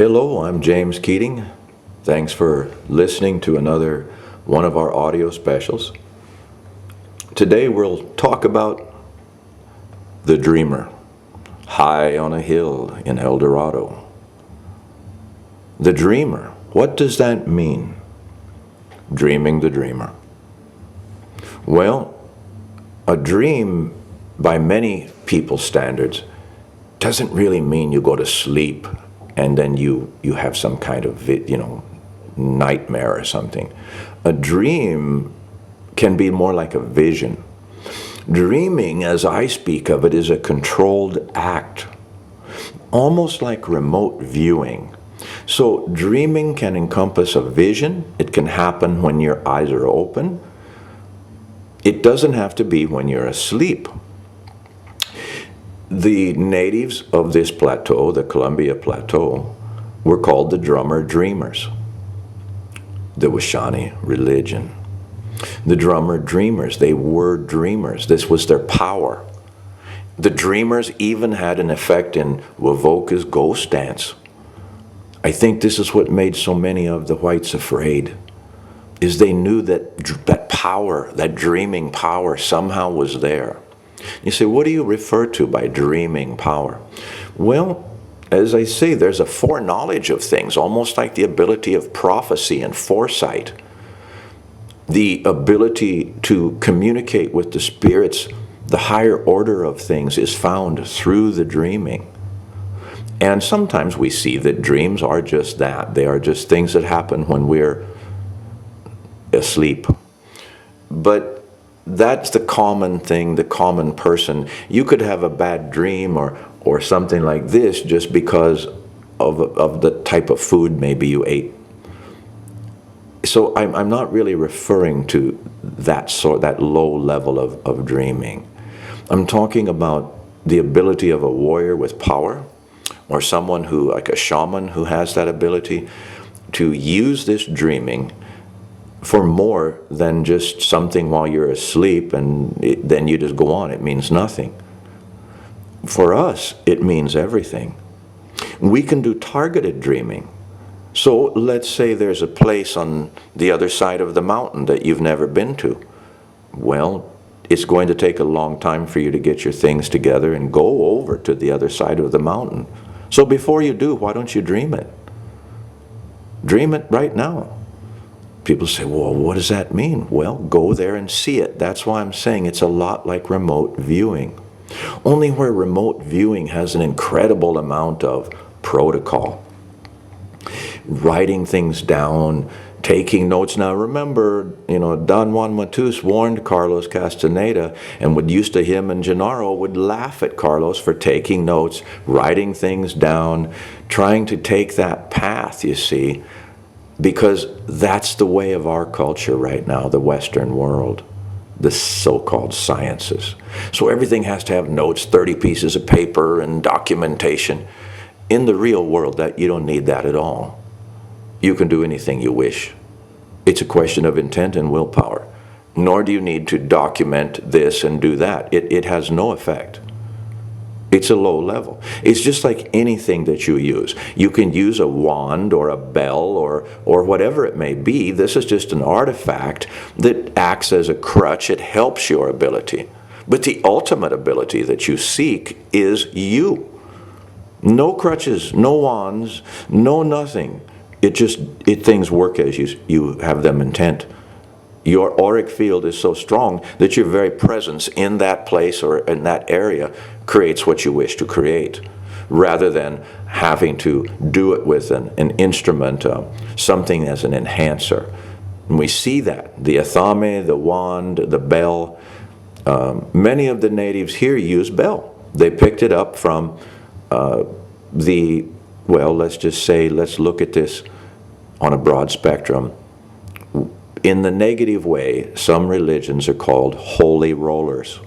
Hello, I'm James Keating. Thanks for listening to another one of our audio specials. Today we'll talk about the dreamer, high on a hill in El Dorado. The dreamer, what does that mean? Dreaming the dreamer. Well, a dream, by many people's standards, doesn't really mean you go to sleep and then you have some kind of nightmare or something. A dream can be more like a vision. Dreaming, as I speak of it, is a controlled act, almost like remote viewing. So dreaming can encompass a vision. It can happen when your eyes are open. It doesn't have to be when you're asleep. The natives of this plateau, the Columbia Plateau, were called the drummer dreamers. The Washani religion. The drummer dreamers, they were dreamers. This was their power. The dreamers even had an effect in Wovoka's ghost dance. I think this is what made so many of the whites afraid, is they knew that power, that dreaming power somehow was there. You say, what do you refer to by dreaming power? Well, as I say, there's a foreknowledge of things, almost like the ability of prophecy and foresight. The ability to communicate with the spirits, the higher order of things is found through the dreaming. And sometimes we see that dreams are just that. They are just things that happen when we're asleep. But that's the common thing, the common person. You could have a bad dream or something like this just because of the type of food maybe you ate. So I'm not really referring to that low level of dreaming. I'm talking about the ability of a warrior with power, or someone who, like a shaman who has that ability, to use this dreaming for more than just something while you're asleep and then you just go on. It means nothing. For us, it means everything. We can do targeted dreaming. So let's say there's a place on the other side of the mountain that you've never been to. Well, it's going to take a long time for you to get your things together and go over to the other side of the mountain. So before you do, why don't you dream it? Dream it right now. People say, well, what does that mean? Well, go there and see it. That's why I'm saying it's a lot like remote viewing. Only where remote viewing has an incredible amount of protocol. Writing things down, taking notes. Now remember, Don Juan Matus warned Carlos Castaneda, and him and Gennaro would laugh at Carlos for taking notes, writing things down, trying to take that path, you see. Because that's the way of our culture right now, the Western world, the so-called sciences. So everything has to have notes, 30 pieces of paper and documentation. In the real world, you don't need that at all. You can do anything you wish. It's a question of intent and willpower. Nor do you need to document this and do that. It has no effect. It's a low level. It's just like anything that you use. You can use a wand or a bell or whatever it may be. This is just an artifact that acts as a crutch. It helps your ability. But the ultimate ability that you seek is you. No crutches, no wands, no nothing. Things work as you have them intent. Your auric field is so strong that your very presence in that place or in that area creates what you wish to create, rather than having to do it with an instrument, something as an enhancer. And we see that. The athame, the wand, the bell. Many of the natives here use bell. They picked it up from let's look at this on a broad spectrum. In the negative way, some religions are called holy rollers.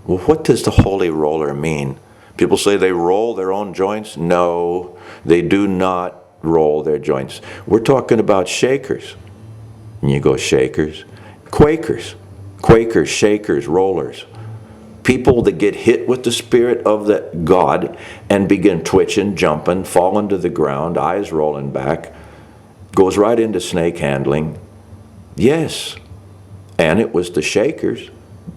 Well, what does the holy roller mean? People say they roll their own joints. No, they do not roll their joints. We're talking about shakers. And you go shakers, Quakers, shakers, rollers. People that get hit with the spirit of the God and begin twitching, jumping, falling to the ground, eyes rolling back, goes right into snake handling. Yes. And it was the Shakers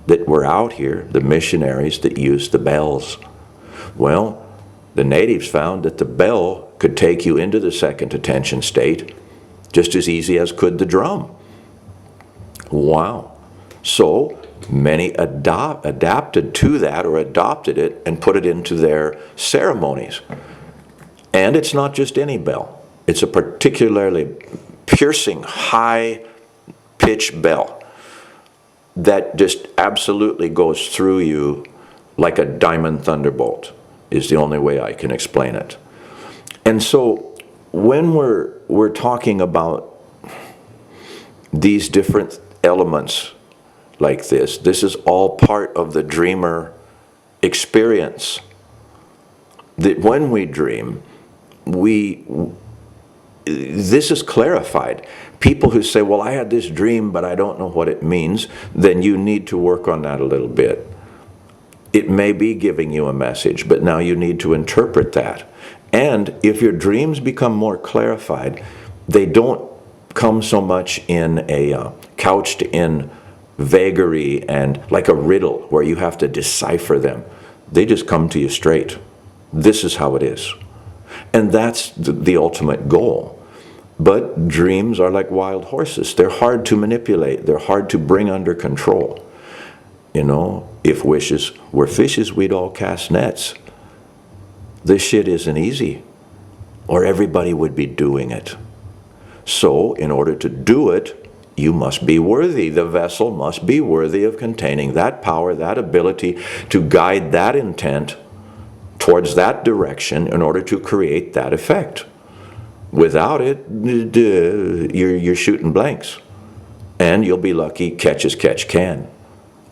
that were out here, the missionaries that used the bells. Well, the natives found that the bell could take you into the second attention state just as easy as could the drum. Wow. So many adapted to that, or adopted it and put it into their ceremonies. And it's not just any bell. It's a particularly piercing, high-pitched bell that just absolutely goes through you like a diamond thunderbolt, is the only way I can explain it. And so when we're talking about these different elements like this is all part of the dreamer experience. That when we dream, this is clarified. People who say, well, I had this dream, but I don't know what it means, then you need to work on that a little bit. It may be giving you a message, but now you need to interpret that. And if your dreams become more clarified, they don't come so much in a couched in vagary and like a riddle where you have to decipher them. They just come to you straight. This is how it is. And that's the ultimate goal. But dreams are like wild horses. They're hard to manipulate. They're hard to bring under control. You know, if wishes were fishes, we'd all cast nets. This shit isn't easy, or everybody would be doing it. So, in order to do it, you must be worthy. The vessel must be worthy of containing that power, that ability to guide that intent towards that direction in order to create that effect. Without it, you're shooting blanks. And you'll be lucky catch as catch can.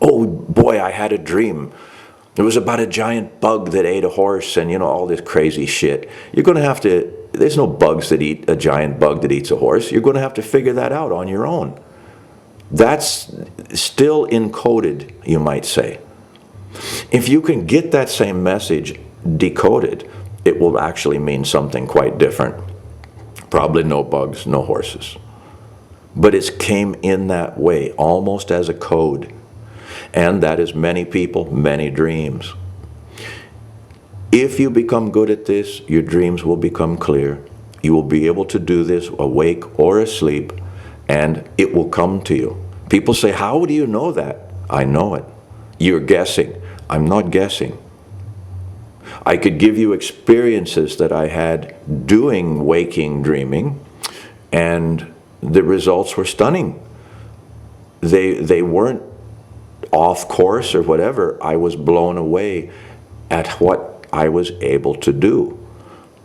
Oh boy, I had a dream. It was about a giant bug that ate a horse and, you know, all this crazy shit. You're going to have to, there's no bugs that eat a giant bug that eats a horse. You're going to have to figure that out on your own. That's still encoded, you might say. If you can get that same message decoded, it will actually mean something quite different. Probably no bugs, no horses. But it came in that way, almost as a code. And that is many people, many dreams. If you become good at this, your dreams will become clear. You will be able to do this awake or asleep, and it will come to you. People say, how do you know that? I know it. You're guessing. I'm not guessing. I could give you experiences that I had doing waking dreaming, and the results were stunning. They weren't off course or whatever. I was blown away at what I was able to do.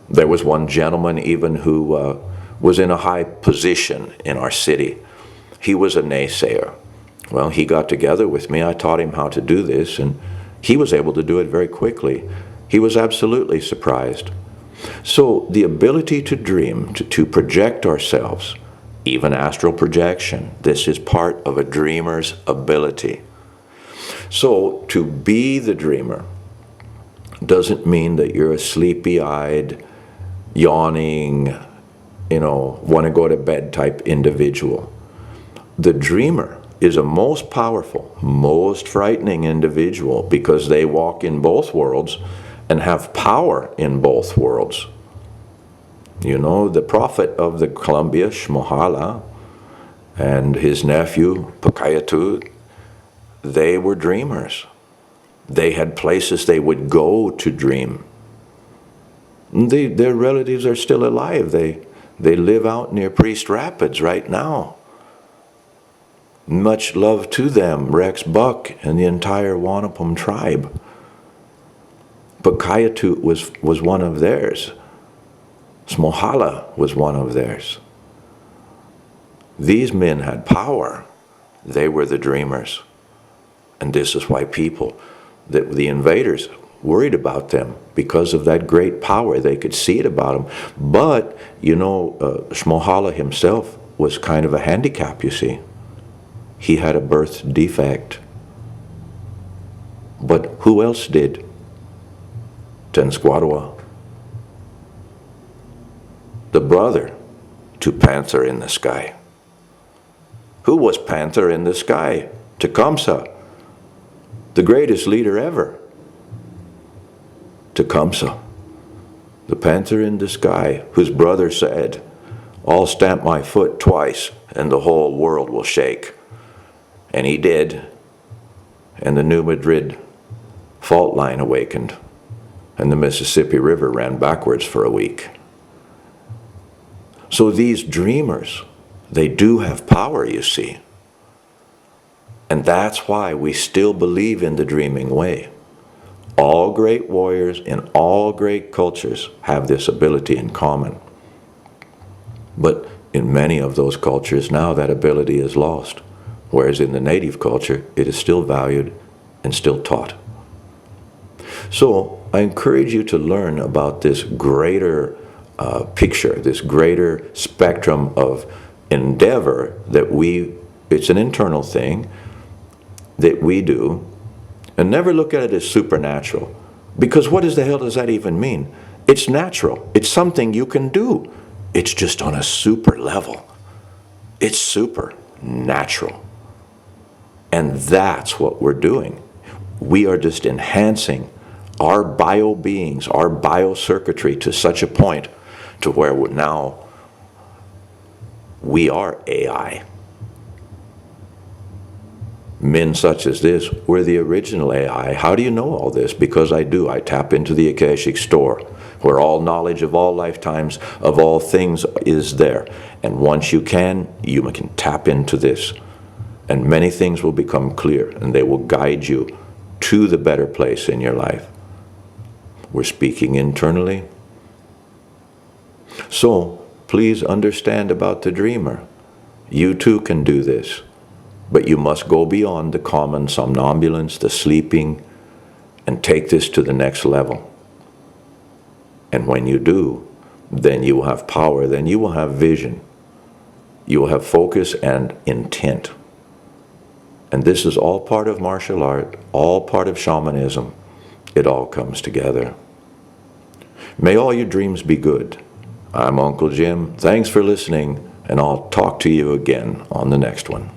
There was one gentleman even who was in a high position in our city. He was a naysayer. Well, he got together with me. I taught him how to do this, and he was able to do it very quickly. He was absolutely surprised. So the ability to dream, to project ourselves, even astral projection, this is part of a dreamer's ability. So to be the dreamer doesn't mean that you're a sleepy-eyed, yawning, want to go to bed type individual. The dreamer is a most powerful, most frightening individual because they walk in both worlds and have power in both worlds. You know, the prophet of the Columbia, Shmohala, and his nephew, Pakayatut, they were dreamers. They had places they would go to dream. Their relatives are still alive. They live out near Priest Rapids right now. Much love to them, Rex Buck and the entire Wanapum tribe. But Kayatut was one of theirs. Smohala was one of theirs. These men had power. They were the dreamers. And this is why people, the invaders, worried about them because of that great power. They could see it about them. But, Shmohala himself was kind of a handicap, you see. He had a birth defect. But who else did? Tensquarua, the brother to Panther in the Sky. Who was Panther in the Sky? Tecumseh, the greatest leader ever. Tecumseh, the Panther in the Sky, whose brother said, "I'll stamp my foot twice and the whole world will shake." And he did. And the New Madrid fault line awakened, and the Mississippi River ran backwards for a week. So these dreamers, they do have power, you see. And that's why we still believe in the dreaming way. All great warriors in all great cultures have this ability in common. But in many of those cultures now that ability is lost, whereas in the native culture it is still valued and still taught. So I encourage you to learn about this greater picture, this greater spectrum of endeavor that it's an internal thing that we do, and never look at it as supernatural. Because what the hell does that even mean? It's natural. It's something you can do. It's just on a super level. It's supernatural. And that's what we're doing. We are just enhancing our bio-beings, our biocircuitry to such a point to where now we are AI. Men such as this, we're the original AI. How do you know all this? Because I do. I tap into the Akashic store, where all knowledge of all lifetimes, of all things is there. And once you can tap into this. And many things will become clear, and they will guide you to the better place in your life. We're speaking internally. So, please understand about the dreamer. You too can do this. But you must go beyond the common somnambulance, the sleeping, and take this to the next level. And when you do, then you will have power, then you will have vision. You will have focus and intent. And this is all part of martial art, all part of shamanism. It all comes together. May all your dreams be good. I'm Uncle Jim. Thanks for listening, and I'll talk to you again on the next one.